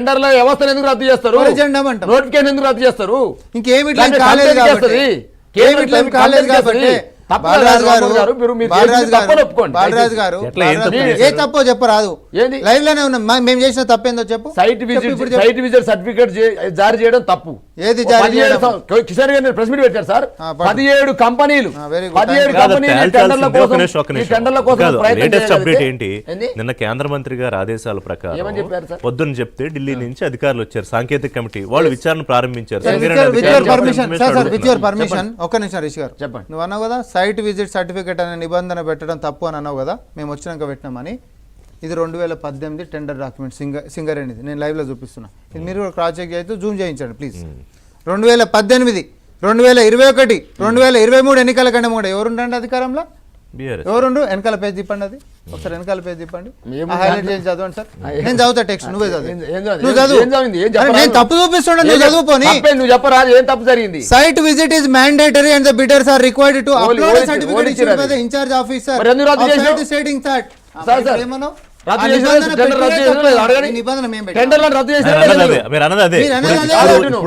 టెండర్ల వ్యవస్థను ఎందుకు రద్దు చేస్తారు? నోటిఫికేషన్ ఎందుకు రద్దు చేస్తారు? ఇంకేమి కాలేదు కాబట్టి బాలరాజు గారు ఏ తప్పో చెప్పరాదు. లైవ్ లోనే ఉన్నాం. మేము చేసిన తప్పేందో చెప్పు. సైట్ విజిట్ సర్టిఫికేట్ జారీ చేయడం తప్పు. ఏది కిషన్ గారు ప్రెస్ మీట్ పెట్టారు సార్. 17 కంపెనీలు లేటెస్ట్ అప్డేట్ ఏంటి? నిన్న కేంద్ర మంత్రి గారు ఆదేశాల ప్రకారం పొద్దున్న చెప్తే ఢిల్లీ నుంచి అధికారులు వచ్చారు, సాంకేతిక కమిటీ వాళ్ళు విచారణ ప్రారంభించారు. ఒక్క నిమిషం రిషి గారు నువ్వు అన్నావు కదా సైట్ విజిట్ సర్టిఫికేట్ అనే నిబంధన పెట్టడం తప్పు అని అన్నావు కదా, మేము వచ్చినాక పెట్టినామని. ఇది 2018 టెండర్ డాక్యుమెంట్ సింగరేణిది. నేను లైవ్ లో చూపిస్తున్నా. ఇది మీరు కూడా క్రాస్ చెక్ చేస్తూ జూమ్ చేయించండి ప్లీజ్. 2018, 2021, 2023 ఎన్నికల కంటే కూడా ఎవరుండండి అధికారంలో? ఎవరుండు? వెనకాల పేజ్ తిప్పండి. అది ఒకసారి వెనకాల పేజ్ తిప్పండి. హైలైట్ చేసి చదవండి సార్. నేను చదువుతా టెక్స్ట్, నువ్వే చదువు. నేను తప్పు చూపిస్తుండే, నువ్వు చదువుకోని. నువ్వు చెప్పరా ఏం తప్పు జరిగింది? Site visit is mandatory and the bidders are required to upload a certificate issued by the in charge officer stating that. ఏమన్నావు?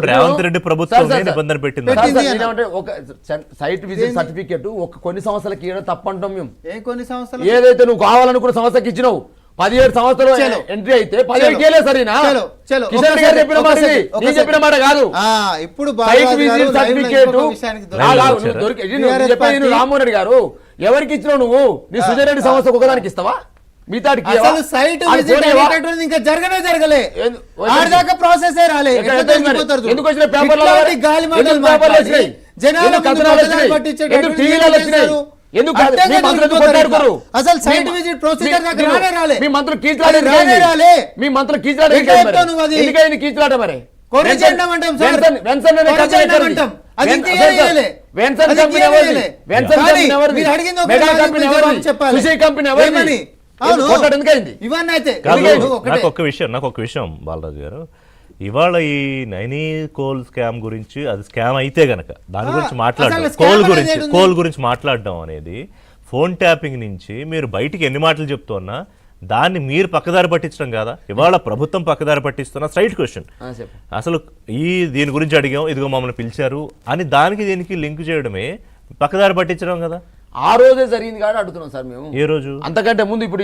రేవంత్ రెడ్డి ప్రభుత్వం నిబంధన పెట్టింది. సైట్ విజిట్ సర్టిఫికేట్ కొన్ని సంవత్సరాలకి ఇవ్వడం తప్పంటాం మేము. కొన్ని సంవత్సరాలు ఏదైతే నువ్వు కావాలనుకున్న సంస్థకి ఇచ్చినావు 17 సంవత్సరాలు ఎంట్రీ అయితే 17 సరేనా? చెప్పిన మాట కాదు. ఇప్పుడు రామ్మోహన్ రెడ్డి గారు ఎవరికి ఇచ్చినావు? నువ్వు నీ సుజయరెడ్డి సంస్థకు ఒకదానికి ఇస్తావా? ఇంకా జరగలే ప్రాసెస్ రాలే. ఎందుకు వచ్చిన పేపర్లు అసలు సైట్ విజిట్ ప్రొసీజర్ రాలే. మీ మంత్రులు కీచులాట మరి నాకు ఒక విషయం బాలరాజు గారు, ఇవాళ ఈ నైనీ కోల్ స్కామ్ గురించి, అది స్కామ్ అయితే గనక దాని గురించి మాట్లాడడం, కోల్ గురించి మాట్లాడడం అనేది ఫోన్ ట్యాపింగ్ నుంచి మీరు బయటికి ఎన్ని మాటలు చెప్తున్నా దాన్ని మీరు పక్కదారి పట్టించడం కాదా? ఇవాళ ప్రభుత్వం పక్కదారి పట్టిస్తున్న స్ట్రైట్ క్వశ్చన్. అసలు దీని గురించి అడిగాం, ఇదిగో మమ్మల్ని పిలిచారు అని దానికి దీనికి లింక్ చేయడమే పక్కదారి పట్టించడం కదా. ఆ రోజే జరిగింది కాబట్టి అడుగుతున్నాం సార్ మేము. ఏ రోజు? అంతకంటే ముందు ఇప్పుడు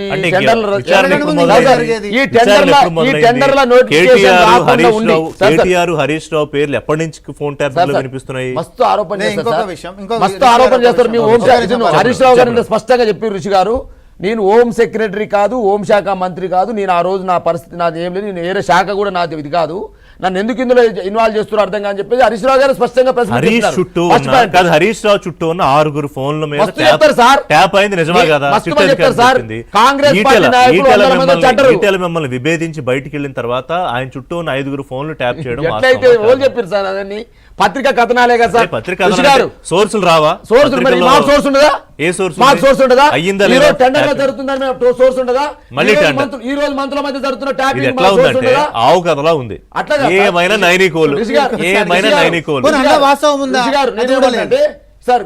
కేటీఆర్, హరీష్ రావు పేర్లు ఎప్పటి నుంచి ఫోన్ ట్యాపింగ్ లో వినిపిస్తున్నాయి. మస్తు ఆరోపణ చేస్తారు. హరీష్ రావు గారు స్పష్టంగా చెప్పి ఋషి గారు, నేను హోం సెక్రటరీ కాదు, హోంశాఖ మంత్రి కాదు, నేను ఆ రోజు నా పరిస్థితి నాది ఏం లేదు, నేను వేరే శాఖ కూడా నాది ఇది కాదు, నన్ను ఎందుకు ఇందులో ఇన్వాల్వ్ చేస్తున్నారు అర్థం కాని చెప్పేసి హరీష్ రావు గారు స్పష్టంగా హరీష్ రావు చుట్టూ ఉన్న 6 ఫోన్ల మీద ట్యాప్ అయింది నిజమా కదా? ఈటెల మిమ్మల్ని విభేదించి బయటికి వెళ్ళిన తర్వాత ఆయన చుట్టూ ఉన్న 5 ఫోన్లు ట్యాప్ చేయడం చెప్పారు సార్. అదని పత్రికా కథనాలే కదా సార్. పత్రికా సోర్సులు రావా? సోర్స్ ఉండదా? ఏ సోర్స్? మాకు సోర్స్ ఉండదా? టెండర్ లో జరుగుతుందని సోర్స్ ఉండదా? ఈ రోజు మంత్రుల మధ్య జరుగుతున్న ట్యాపింగ్ ఆవు కథలా ఉంది. ఏమైనా నైనికోలు, ఏమైనా నైనికోలు. సార్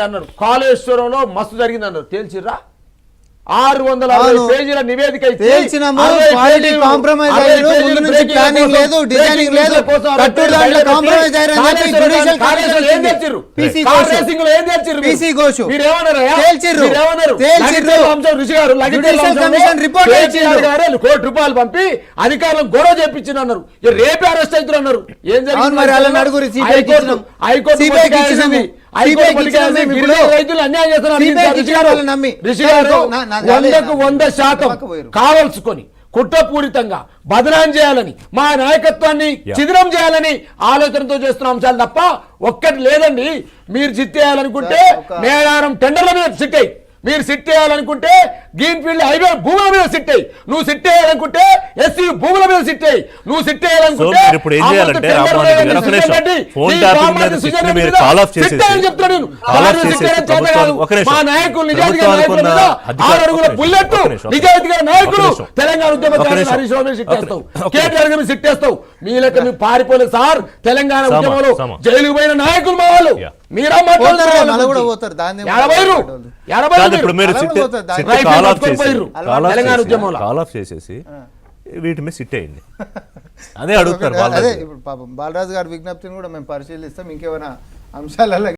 అన్నారు కాళేశ్వరంలో మస్తు జరిగింది అన్నారు, తేల్చిర్రా? 660 పేజీల నివేదిక కోటి రూపాయలు పంపి అధికారులను గొడవ చేపించిన అన్నారు. రేపే అరెస్ట్ అవుతున్నారు అన్నారు. ఏం జరిగింది? రైతులు అన్యాయం చేస్తున్నారు. 100% కావలసుకొని కుట్రపూరితంగా బదనాం చేయాలని, మా నాయకత్వాన్ని చిదిరం చేయాలని ఆలోచనతో చేస్తున్న అంశాలు తప్ప ఒక్కటి లేదండి. మీరు సిట్ చేయాలనుకుంటే మేడారం టెండర్ల మీద సిట్ అయ్యి, మీరు సిట్ చేయాలనుకుంటే గ్రీన్ ఫీల్డ్ హైవే భూముల మీద సిట్ అయ్యి, నువ్వు సిట్ చేయాలనుకుంటే ఎస్సీ భూముల మీద సిట్ అయ్యి, నువు సిట్ చేయాలనుకుంటే మా నాయకులు నిజాయితీగా నాయకులు తెలంగాణ ఉద్యమ హరీష్ రావు సిట్ చేస్తావు, కేటీఆర్ గారి సిట్ చేస్తావు. మీ లెక్క మీరు పారిపోలేదు సార్. తెలంగాణ ఉద్యమంలో జైలుకు పోయిన నాయకులు మా వాళ్ళు. మీరా చేసేసి వీటి మీద సిట్ అయింది. అదే అడుగుతారు అదే ఇప్పుడు పాపం బాలరాజు గారి విజ్ఞప్తిని కూడా మేము పరిశీలిస్తాం. ఇంకేమైనా అంశాలలో